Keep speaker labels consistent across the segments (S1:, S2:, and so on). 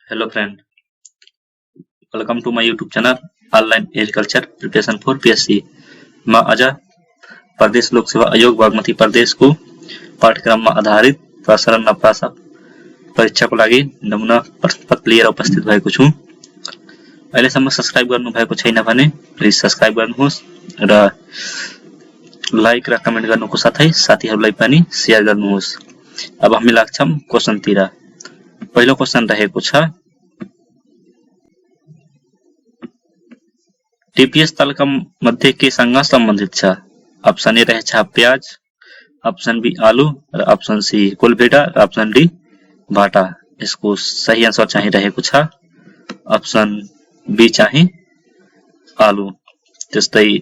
S1: Hello friend, welcome to my YouTube channel Online Agriculture Preparation for PSC। मैं अजय प्रदेश लोक सेवा आयोग बागमती प्रदेश को पाठ्यक्रममा आधारित प्रसारण नपासा परीक्षाको लागि नमुना प्रश्नपत्र लिएर उपस्थित भएको छु। अहिलेसम्म सब्स्क्राइब गर्नुभएको छैन भने प्लिज सब्स्क्राइब गर्नुहोस् र लाइक र कमेन्ट गर्नुको साथै साथीहरूलाई पनि शेयर गर्नुहोस्। अब हामी लाग्छौं क्वेशनतिर। पहिलो क्वेशन रहेको छ, टीपीएस तलका मध्ये केसँग सम्बन्धित छ? अप्सन ए रहेछ प्याज, अप्सन बी आलु र अप्सन सी कोलभेडा र अप्सन डी भाटा। यसको सही आन्सर चाहिँ रहेको छ अप्सन बी चाहिँ आलु। त्यस्तै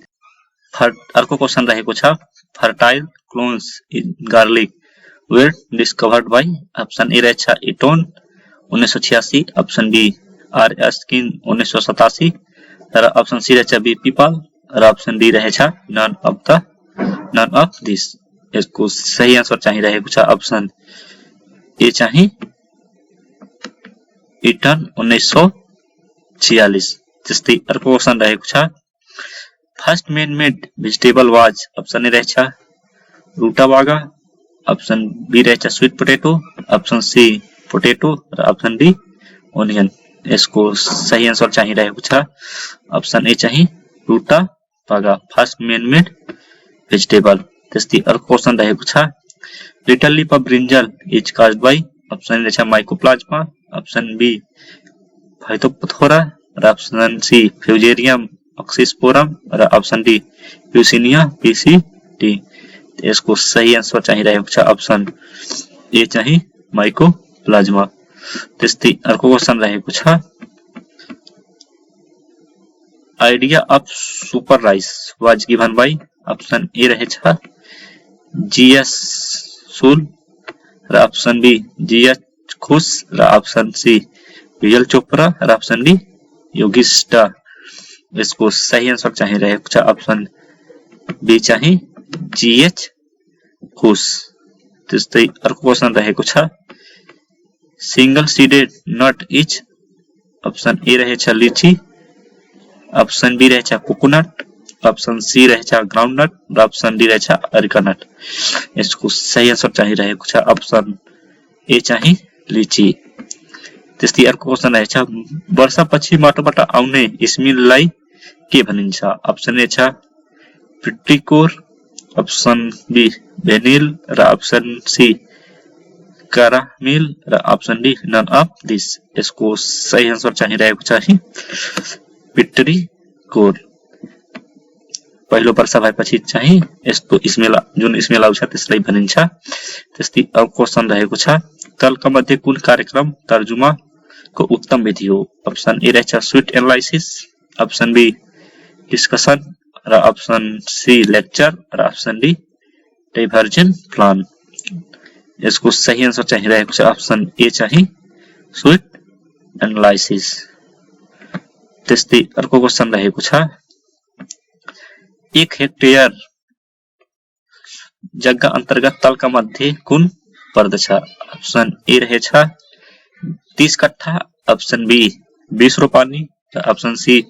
S1: अर्को क्वेशन रहेको छ, fertile clones in garlic were discovered by. Option A रहेछ Etoh 1986, option B R Eskin 1987 र अप्सन सी रहेछ बी पिपल र अप्सन डी रहेछ नन अफ दिस। यसको सही आन्सर चाहिँ रहेको छ अप्सन ए चाहिँ इटन 1946। त्यस्तै अर्को क्वेशन रहेको छ, first man made vegetable was. Option A रहेछ रुटाबागा, अप्सन बी रहेछ sweet potato, option C potato र अप्सन डी ओनियन। यसको सही आन्सर चाहिँ रहेको छ अप्सन ए चाहिँ rutabaga, first man made vegetable. त्यस्तै अर्को क्वेशन रहेको छ, little leaf of brinjal is caused by. Option A रहेछ माइकोप्लाज्मा, अप्सन बी फाइटोप्थोरा र अप्सन सी फ्यूजेरियम ऑक्सिस्पोरम र अप्सन डी यूसिनिया पीसीटी। यसको सही आन्सर चाहिँ रहेको छ अप्सन ए चाहिँ माइकोप्लाज्मा। त्यस्तै अर्को क्वेशन रहेको छ, idea of super rice was given by. Option A रहेछ जीएस सुल र अप्सन बी जीएच खुस र अप्सन सी विजल चोपड़ा र अप्सन डी योगिस्टा। यसको सही आन्सर चाहिँ रहेको छ अप्सन बी चाहिँ जीएच खुस। त्यस्तै अर्को क्वेशन रहेको छ, single seeded nut is. Option A रहेछ लिची, अप्सन बी रहेछ कोकोनट, अप्सन सी रहेछ ग्राउन्डनट र अप्सन डी रहेछ अरिकानट। यसको सही आन्सर चाहिँ रहेको छ अप्सन ए चाहिँ लिची। त्यस्तै अर्को क्वेशन रहेछ, वर्षापछि माटोबाट आउने इस्मिललाई के भनिन्छ? अप्सन ए छ प्रिटिकोर, अप्सन बी भेनिल र अप्सन सी कारामिल र option D none of this. यसको सही आन्सर चाहिँ रहेको छ पिट्रिकोर। पहिलो वर्षा भएपछि चाहिँ यस्तो जुन स्मेल आउँछ त्यसलाई भनिन्छ। त्यस्तै अर्को क्वेशन रहेको छ, तलका मध्ये कुन कार्यक्रम तर्जुमाको उत्तम विधि हो? अप्सन ए रहेछ स्विट एनालाइसिस, अप्सन बी डिस्कसन र अप्सन सी लेक्चर र अप्सन डी डाइभर्जन प्लान। यसको सही आन्सर चाहिँ रहेको छ अप्सन ए चाहिँ स्विट एनालाइसिस। त्यस्तै अर्को क्वेशन रहेको छ, 1 हेक्टेयर जग्गा अन्तर्गत तलका मध्ये कुन पर्दछ? अप्सन ए रहेछ 30 कट्ठा, अप्सन बी 20 रोपानी र अप्सन सी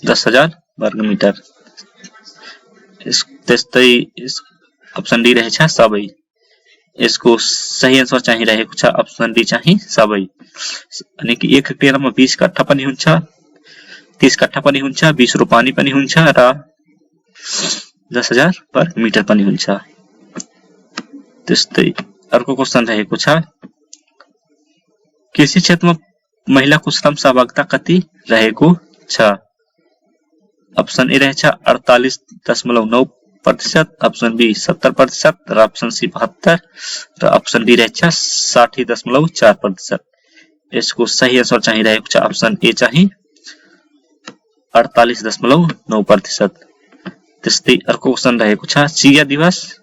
S1: 10,000 वर्ग मिटर। त्यस्तै अप्सन डी रहेछ सबै। यसको सही आन्सर चाहिँ रहेको छ अप्सन डी चाहिँ सबै। अनि कि 1 हेक्टेयरमा 20 कट्ठा पनि हुन्छ, 30 कट्ठा पनि हुन्छ, 20 रोपानी पनि हुन्छ र 10,000 वर्ग मिटर पनि हुन्छ। त्यस्तै अर्को क्वेशन रहेको छ, कृषि क्षेत्रमा महिलाको श्रम सहभागिता कति रहेको छ? अप्सन ए रहेछ 48.9%, अप्सन बी 70% र अप्सन सी 72 र अप्सन डी रहेछ 60.4%। यसको सही आन्सर चाहिँ रहेको छ अप्सन ए चाहिँ 48.9%। त्यस्तै अर्को क्वेशन रहेको छ, चिया दिवस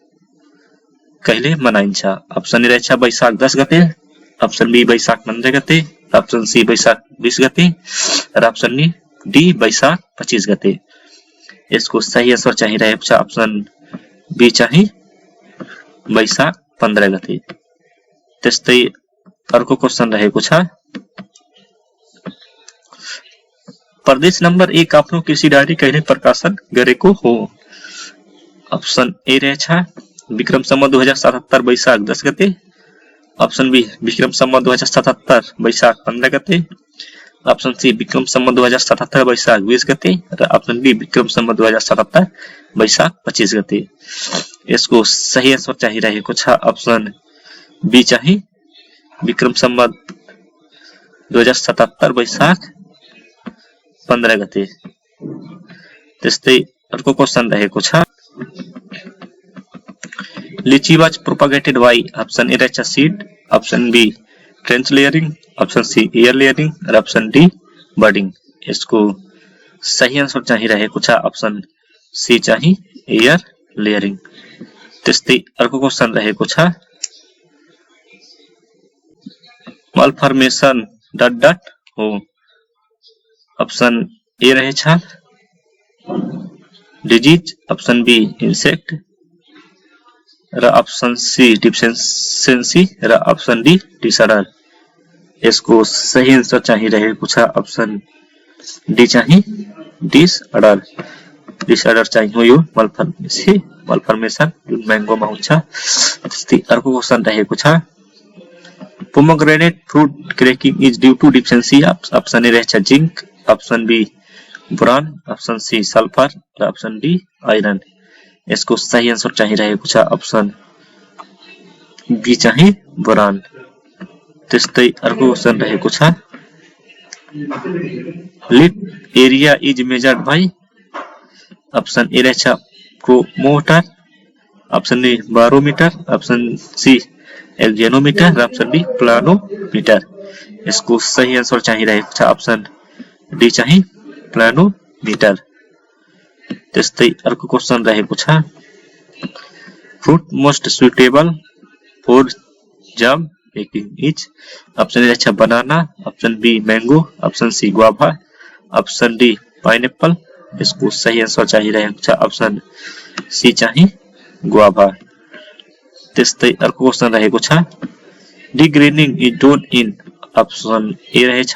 S1: कहिले मनाइन्छ? अप्सन ए रहेछ वैशाख 10 गते, अप्सन बी वैशाख 15 गते, अप्सन सी वैशाख 20 गते र अप्सन डी वैशाख 25 गते। यसको सही आन्सर चाहिँ रहेको छ अप्सन बी चाहिँ वैशाख 15 गते। त्यस्तै अर्को क्वेशन रहेको छ प्रदेश नम्बर 1 आफ्नो कृषि डायरी कहिले प्रकाशन गरेको हो? ऑप्शन ए रहेछ विक्रम सम्वत 2077 वैशाख 10 गते, ऑप्शन बी विक्रम सम्वत 2077 वैशाख 15 गते, ऑप्शन सी विक्रम सम्वत 2077 वैशाख 20 गते र ऑप्शन डी विक्रम सम्वत 2077 वैशाख 25 गते। यसको सही आन्सर चाहिँ रहेको छ ऑप्शन बी चाहिँ विक्रम सम्वत 2077 वैशाख 15 गते। त्यस्तै अर्को क्वेशन रहेको छ litchi was propagated by option A रहेछ seed, option B trench layering, option C air layering र ऑप्शन डी बर्डिंग। यसको सही आन्सर चाहिँ रहेको छ ऑप्शन सी चाहिँ एयर लेयरिंग। त्यस्तै अर्को क्वेशन रहेको छ मालफर्मेसन डट डट हो? ऑप्शन ए रहेछ डिजीज, ऑप्शन बी इंसेक्ट र ऑप्शन सी डिफिशिएंसी र ऑप्शन डी डिसऑर्डर। यसको सही आन्सर चाहिँ रहेको छ ऑप्शन डी चाहिँ डिसऑर्डर। डिसऑर्डर चाहिँ हो यो मालफर्मेसन जुन म्याङ्गोमा हुन्छ। त्यस्तै अर्को क्वेशन रहेको छ pomegranate fruit cracking is due to deficiency. Option A रहेछ zinc, option B boron, option C sulphur र ऑप्शन डी आयरन। यसको सही आन्सर चाहिँ रहेको छ ऑप्शन बी चाहिँ बोरान। त्यस्तै अर्को क्वेशन रहेको छ leaf area is measured by. Option A रहेछ promoter, option B barometer, option C auxanometer र ऑप्शन डी प्लानोमीटर। यसको सही आन्सर चाहिँ रहेको छ ऑप्शन डी चाहिँ प्लानोमीटर। त्यस्तै अर्को क्वेशन रहेको छ fruit most suitable for jam making is. Option A रहेछ banana, option B mango, option C guava, option D pineapple. यसको सही आन्सर चाहिँ रहेको छ ऑप्शन सी चाहिँ गुआभा। त्यस्तै अर्को क्वेशन रहेको छ degreening is done in. Option A रहेछ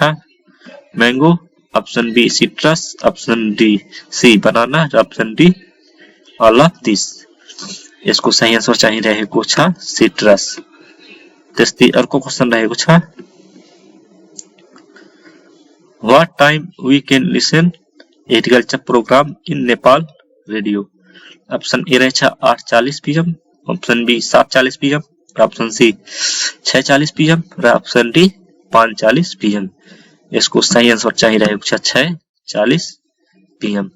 S1: mango, option B citrus, option D C banana र option D all of this. यसको सही आन्सर चाहिँ रहेको छ सिट्रस। त्यस्तै अर्को क्वेशन रहेको छ what time we can listen agriculture program in Nepal radio. Option A रहेछ 8:40 PM, option B 7:40 PM, option C 6:40 PM र ऑप्शन डी 5:40 PM। यसको सही आन्सर चाहिँ रहेको छ 6:40 PM।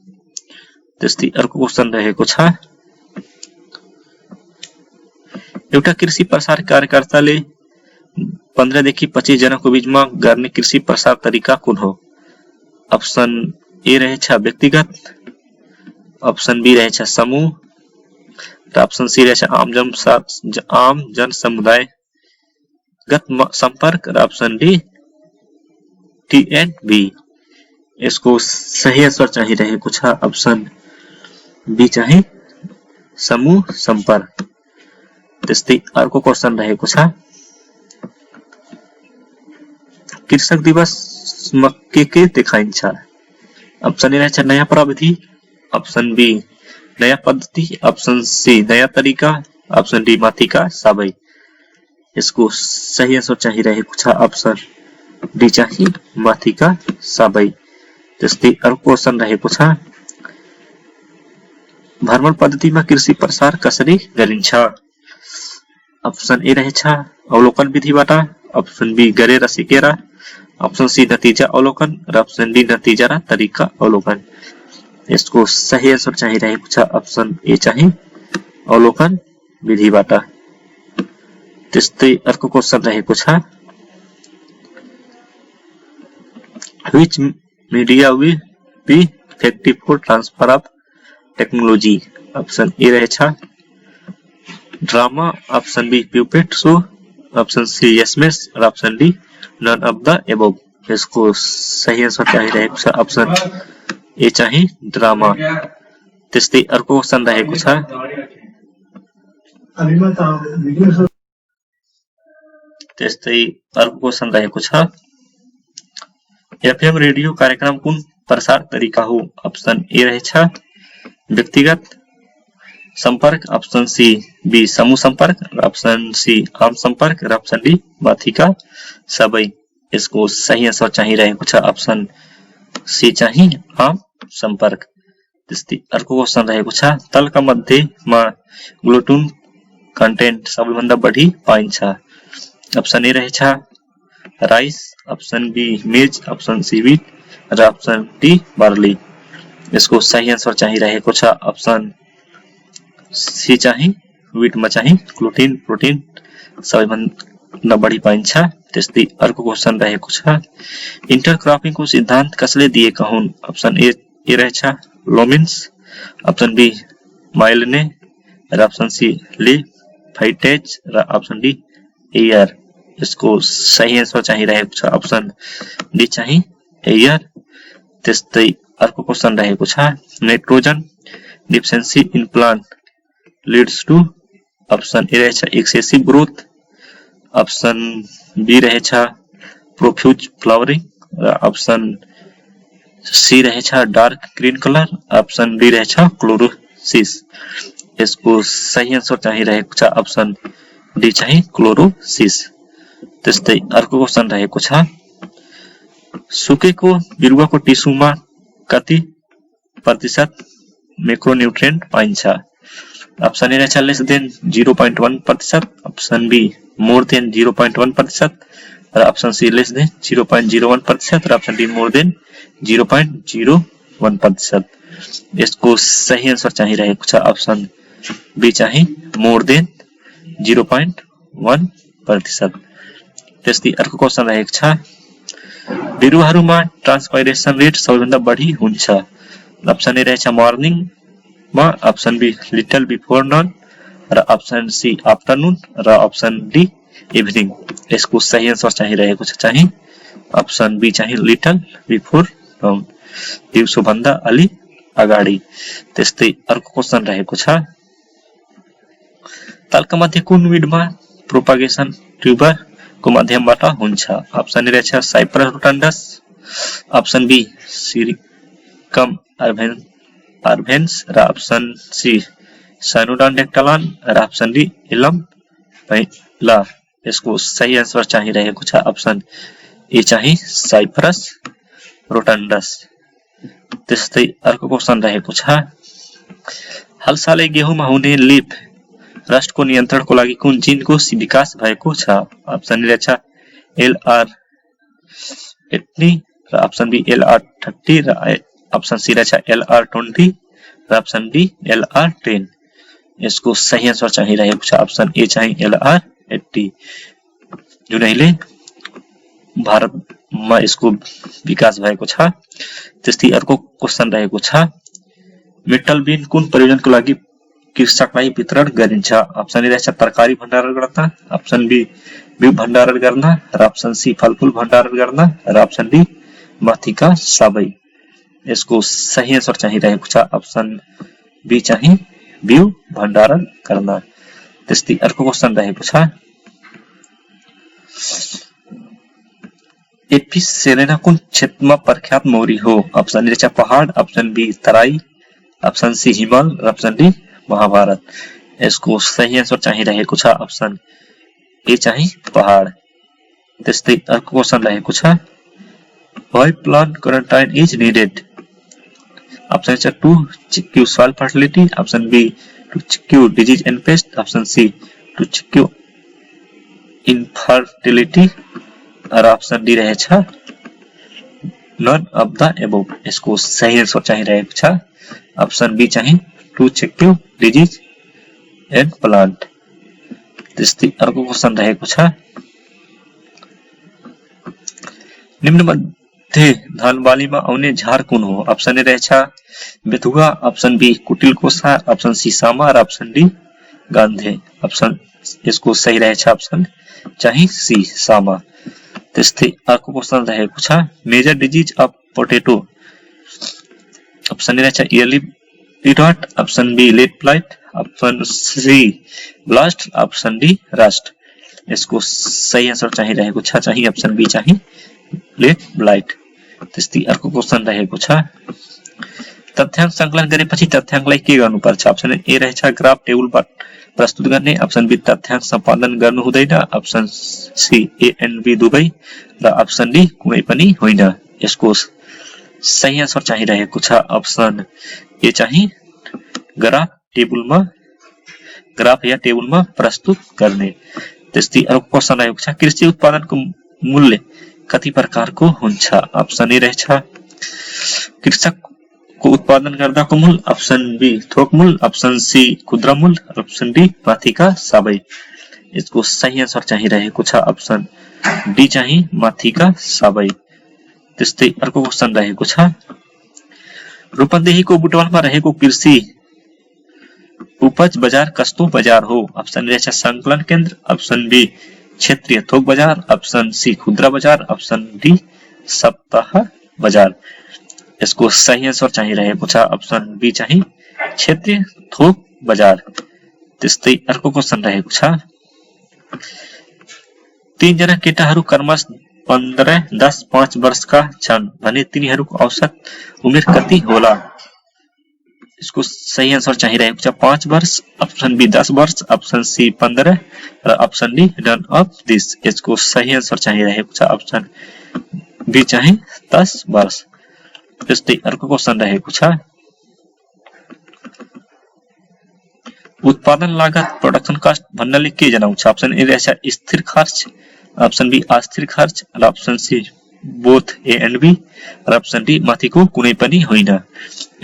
S1: त्यस्तै अर्को क्वेशन रहेको छ एउटा कृषि प्रसार कार्यकर्ताले 15 देखि 25 जनाको बीचमा गर्ने कृषि प्रसार तरिका कुन हो? ऑप्शन ए रहेछ व्यक्तिगत, ऑप्शन बी रहेछ समूह र ऑप्शन सी रहेछ आम जन समुदायगत संपर्क र ऑप्शन डी T&B। यसको सही आन्सर चाहिँ रहेको छ ऑप्शन बी चाहिँ समूह संपर्क। त्यस्तै अर्को क्वेशन रहेको छ कृषक दिवसमा के देखाइन्छ? ऑप्शन ए रहेछ नयाँ प्रविधि, ऑप्शन बी नयाँ पद्धति, ऑप्शन सी नयाँ तरिका, ऑप्शन डी माथिका सबै। यसको सही आन्सर चाहिँ रहेको छ ऑप्शन डी चाहिँ माथिका सबै। त्यस्तै अर्को क्वेशन रहेको छ भ्रमण पद्धतिमा कृषि प्रसार कसरी गरिन्छ? ऑप्शन ए रहेछ अवलोकन विधिबाट, ऑप्शन बी गरेर सिकेर, ऑप्शन सी नतिजा अवलोकन र ऑप्शन डी नतिजा र तरिका अवलोकन। यसको सही आन्सर चाहिँ रहेको छ ऑप्शन ए चाहिँ अवलोकन विधिबाट। त्यस्तै अर्को क्वेशन रहेको छ which media will be effective for transfer of technology? Option A रहेछ drama, option B puppet show, option C SMS र option D none of the above. यसको सही आन्सर चाहिँ रहेको छ ऑप्शन ए चाहिँ ड्रामा। त्यस्तै अर्को क्वेशन रहेको छ त्यस्तै अर्को क्वेसन रहेको छ एफएम रेडियो कार्यक्रम कुन प्रसार तरिका हो? अप्सन ए रहेछ व्यक्तिगत संपर्क, अप्सन सी बी समूह संपर्क र अप्सन सी आम संपर्क र अप्सन डी माथिका सबै। यसको सही आन्सर चाहिँ रहेको छ अप्सन सी चाहिँ आम संपर्क। त्यस्तै अर्को क्वेसन रहेको छ तलका मध्येमा ग्लुटेन कन्टेन्ट सबैभन्दा बढी पाइन्छ। अप्सन ए रहेछ राइस, अप्सन बी मेज, अप्सन सी व्हिट र अप्सन डी बार्ली। यसको सही आन्सर चाहिँ रहेको छ अप्सन सी चाहिँ व्हिटमा चाहिँ ग्लुटेन प्रोटिन सबैभन्दा बढी पाइन्छ। त्यस्तै अर्को क्वेसन रहेको छ इन्टरक्रपिङको सिद्धान्त कसले दिएका हुन्? अप्सन ए रहेछ लोमिन्स, अप्सन बी माइलने र अप्सन सी ले फाइटेज र अप्सन डी एयर। यसको सही आन्सर चाहिँ रहेको छ अप्सन डी चाहिँ एयर। त्यस्तै अर्को क्वेसन रहेको छ nitrogen deficiency in plant leads to. Option A रहेछ एक्सेसिभ ग्रोथ, अप्सन बी रहेछ प्रोफ्युज फ्लावरिङ र अप्सन सी रहेछ dark green colour, option D रहेछ क्लोरोसिस। यसको सही आन्सर चाहिँ रहेको छ अप्सन डी चाहिँ क्लोरोसिस। त्यस्तै अर्को क्वेसन रहेको छ सुकेको बिरुवाको टिस्युमा कति प्रतिशत मैक्रोन्युट्रिएन्ट पाइन्छ? अप्सन ए रहेछ less than 0.1%, option B more than 0.1% र अप्सन सी लेस देन 0.01% र अप्सन डी मोर देन 0.01%। यसको सही आन्सर चाहिँ रहेको छ अप्सन बी चाहिँ मोर देन 0.1%। त्यस्तै अर्को क्वेसन रहेको छ बिरुवाहरूमा ट्रान्सपाइरेसन रेट सबैभन्दा बढी हुन्छ। अप्सन ए रहेछ मर्निङमा, option B little before noon र अप्सन सी आफ्टरनुन र अप्सन डी इभिनिङ। यसको सही आन्सर चाहिँ रहेको छ चाहिँ अप्सन बी चाहिँ लिटल बिफोर नन, दिउँसो भन्दा अलि अगाडि। त्यस्तै अर्को क्वेसन रहेको छ तलका मध्ये कुन विडमा प्रोपागेसन ट्युबर को माध्यमबाट हुन्छ? अप्सन ए रहेछ साइप्रस रोटन्डस, अप्सन बी सिरिकम अर्भेन्स र अप्सन सी साइनोडन डेक्टालन र अप्सन डी इलम पैला। यसको सही आन्सर चाहिँ रहेको छ अप्सन ए चाहिँ साइप्रस रोटन्डस। त्यस्तै अर्को क्वेसन रहेको छ हालसालै गेहुँमा हुने लिफ रस्टको नियन्त्रणको लागि कुन जिनको विकास भएको छ? अप्सन ए रहेछ LR80 र अप्सन बी LR30 र अप्सन सी रहेछ LR20 र अप्सन डी LR10। यसको सही आन्सर चाहिँ रहेको छ अप्सन ए चाहिँ LR80 जुन अहिले भारतमा यसको विकास भएको छ। त्यस्तै अर्को क्वेसन रहेको छ मेटल बिन कुन प्रयोजनको लागि कृषकलाई वितरण गरिन्छ? अप्सन ए रहेछ तरकारी भण्डारण गर्न, अप्सन बी बिउ भण्डारण गर्न र अप्सन सी फलफूल भण्डारण गर्न र अप्सन डी माथिका सबै। यसको सही आन्सर चाहिँ रहेको छ अप्सन बी चाहिँ बिउ भण्डारण गर्न। त्यस्तै अर्को क्वेसन रहेको छ एपिस सेलेना कुन क्षेत्रमा प्रख्यात मौरी हो? अप्सन ए रहेछ पहाड, option B Terai, option C हिमाल र अप्सन डी महाभारत। यसको सही आन्सर चाहिँ रहेको छ अप्सन ए चाहिँ पहाड। त्यस्तै अर्को क्वेसन रहेको छ why plant quarantine is needed? Option A to check soil fertility, option B to check disease and pest, option C to check infertility र अप्सन डी रहेछ नन अफ द एबोव। यसको सही आन्सर चाहिँ रहेको छ option B चाहिँ to check disease and plant. त्यस्तै अर्को क्वेसन रहेको छ निम्न मध्ये धान बालीमा आउने झार कुन हो? अप्सन ए रहेछ बेथुवा, अप्सन बी कुटिल कोसा, अप्सन सी सामा र अप्सन डी गान्धे। अप्सन यसको सही रहेछ अप्सन चाहिँ सी सामा। त्यस्तै अर्को क्वेसन रहेको छ major disease of potato. Option A रहेछ इयरली पिडॉट, option B late blight, option C blast, option D rust. यसको सही आन्सर चाहिँ रहेको छ चाहिँ अप्सन बी चाहिँ ब्लैक लाइट। त्यस्तै अर्को क्वेशन रहेको छ तथ्याङ्क संकलन गरेपछि तथ्याङ्कलाई के गर्नुपर्छ। अप्सन ए रहेछ ग्राफ टेबलबाट प्रस्तुत गर्ने, अप्सन बी तथ्याङ्क सम्पादन गर्नु हुँदैन, option C A and B दुवै र अप्सन डी कुनै पनि होइन। यसको सही आन्सर चाहिँ रहेको छ अप्सन ए चाहिँ ग्राफ या टेबलमा प्रस्तुत गर्ने। त्यस्तै अर्को क्वेशन रहेको छ कृषि उत्पादनको मूल्य कति प्रकारको हुन्छ। अप्सन ए रहेछ कृषकको उत्पादन गर्दाको मूल्य, अप्सन बी थोक मूल्य, अप्सन सी खुद्रा मूल्य, अप्सन डी माथिका सबै। यसको सही आन्सर चाहिँ रहेको छ अप्सन डी चाहिँ माथिका सबै। त्यस्तै अर्को क्वेशन रहेको छ रूपन्देहीको बुटवलमा रहेको कृषि उपज बजार कस्तो बजार हो। अप्सन ए रहेछ संकलन केन्द्र, अप्सन बी क्षेत्रीय थोक बजार, अप्सन सी खुद्रा बजार, अप्सन डी सप्ताह बजार। यसको सही आन्सर चाहिँ रहेको छ अप्सन बी चाहिँ क्षेत्रीय थोक बजार। त्यस्तै अर्को क्वेशन रहेको छ 3 जना केटाहरू क्रमश 15, 10, 5 वर्षका छन् भने तिनीहरूको औसत उमेर कति होला। इसको सही आंसर चाहिए रहेको छ 5 वर्ष, अप्सन बी 10 वर्ष, अप्सन सी 15 र option D none of this. यसको सही आंसर चाहिए रहेको छ अप्सन बी चाहिँ 10 वर्ष। त्यस्तै अर्को क्वेशन रहेको छ उत्पादन लागत प्रोडक्सन कस्ट भन्नाले के जनाउँछ। अप्सन ए रहेछ स्थिर खर्च, अप्सन बी अस्थिर खर्च र option C both A and B र अप्सन डी माथिको कुनै पनि होइन।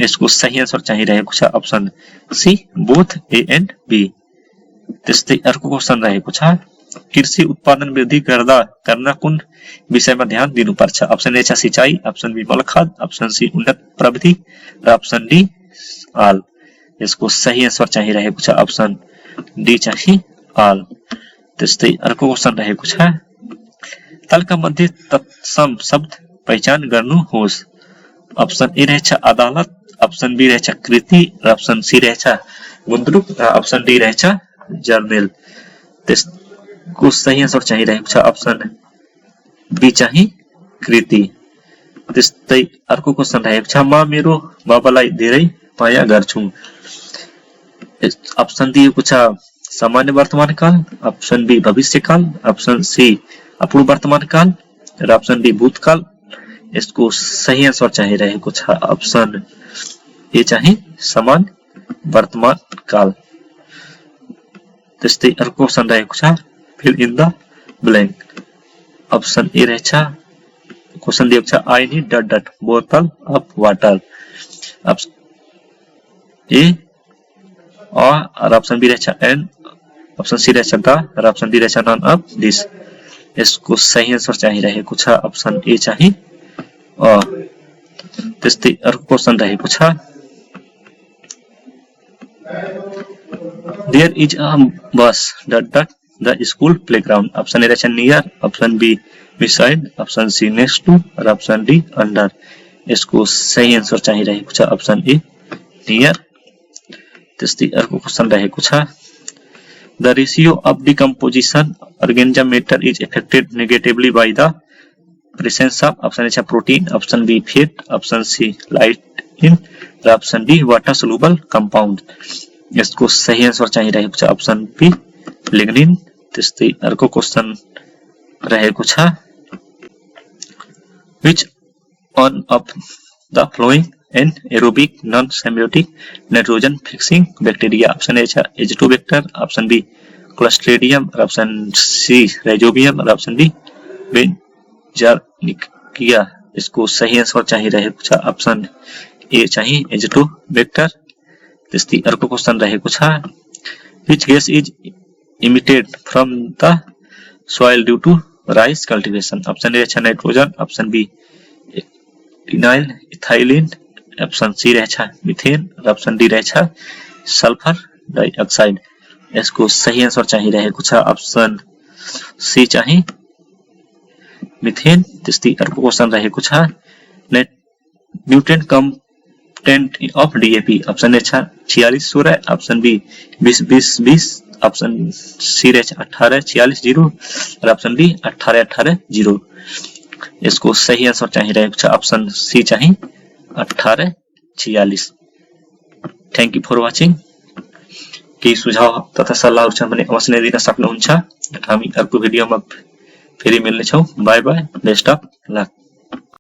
S1: यसको सही आन्सर चाहिँ रहेको छ option C both A and B. त्यस्तै अर्को क्वेशन रहेको छ कृषि उत्पादन वृद्धि गर्न कुन विषयमा ध्यान दिनुपर्छ। अप्सन ए छ सिंचाई, अप्सन बी मलखाद, अप्सन सी उन्नत प्रविधि र अप्सन डी आल। यसको सही आन्सर चाहिँ रहेको छ अप्सन डी चाहिँ आल। त्यस्तै अर्को क्वेशन रहेको छ तलका मध्ये तत्सम शब्द पहिचान गर्नुहोस्। अप्सन ए रहेछ अदालत, अप्सन बी रहेछ कृति र अप्सन सी रहेछ गुन्द्रुक र अप्सन डी रहेछ जर्नल। त्यसको सही आन्सर चाहिँ रहेको छ अप्सन बी चाहिँ कृति। त्यस्तै अर्को क्वेशन रहेको छ म मेरो बाबालाई धेरै माया गर्छु। अप्सन दिएको छ सामान्य वर्तमान काल, अप्सन बी भविष्यकाल, अप्सन सी अपूर्ण वर्तमान काल र अप्सन डी भूतकाल। यसको सही आन्सर चाहिँ रहेको छ अप्सन ए चाहिँ सामान्य वर्तमान काल। त्यस्तै अर्को क्वेशन रहेको छ fill in the blank. Option A रहेछ क्वेशन दिएको छ आई नीड डट डट बोतल अफ वाटर। अप्सन ए और अप्सन बी रहेछ एन, अप्सन सी रहेछ द र अप्सन डी रहेछ नन अफ दिस। यसको सही आन्सर चाहिँ रहेको छ अप्सन ए चाहिँ अ। त्यस्तै अर्को क्वेशन रहेको छ there is a bus dot dot the school playground. Option A रहेछ near, option B beside, option C next to र अप्सन डी अंडर। यसको सही आन्सर चाहिँ रहेको छ अप्सन ए नियर। त्यस्तै अर्को क्वेशन रहेको छ the ratio of decomposition organism matter is affected negatively by the presence of option A protein, option B fat, option C light in र option D water soluble compound। यसको सही answer चाहिँ रहेको छ अप्सन बी लिग्निन। त्यस्तै अर्को question रहेको छ which one of the following anaerobic non-symbiotic nitrogen fixing bacteria। Option A है Azotobacter, option B Clostridium, option C Rhizobium और ऑप्शन डी बेंजार्निकिया। इसको सही आंसर चाहिए रहेको छ ऑप्शन ए चाहिए एजिटोबैक्टर। त्यस्तै अर्को क्वेशन रहेको छ which gas is emitted from the soil due to rice cultivation। Option A है nitrogen, option B ethyl ethylene, option C रहेछ मिथेन र ऑप्शन डी रहेछ सल्फर डाइऑक्साइड। यसको सही आन्सर चाहिँ रहेको छ ऑप्शन सी चाहिँ मिथेन। त्यस्तै अर्को क्वेशन रहेको छ nutrient content of DAP. Option A छ 46-16, ऑप्शन बी 20-20-20, ऑप्शन सी रहे 1846 और ऑप्शन बी 1818 इसको सही आंसर चाहिए रहेगा ऑप्शन सी चाहिए 1846। Thank you for watching. के सुझाव तथा सल्लाह भने अवश्य दिन सक्नुहुन्छ हामी अर्को भिडियोमा फेरि मिल्ने छौं। Bye bye, best of lock.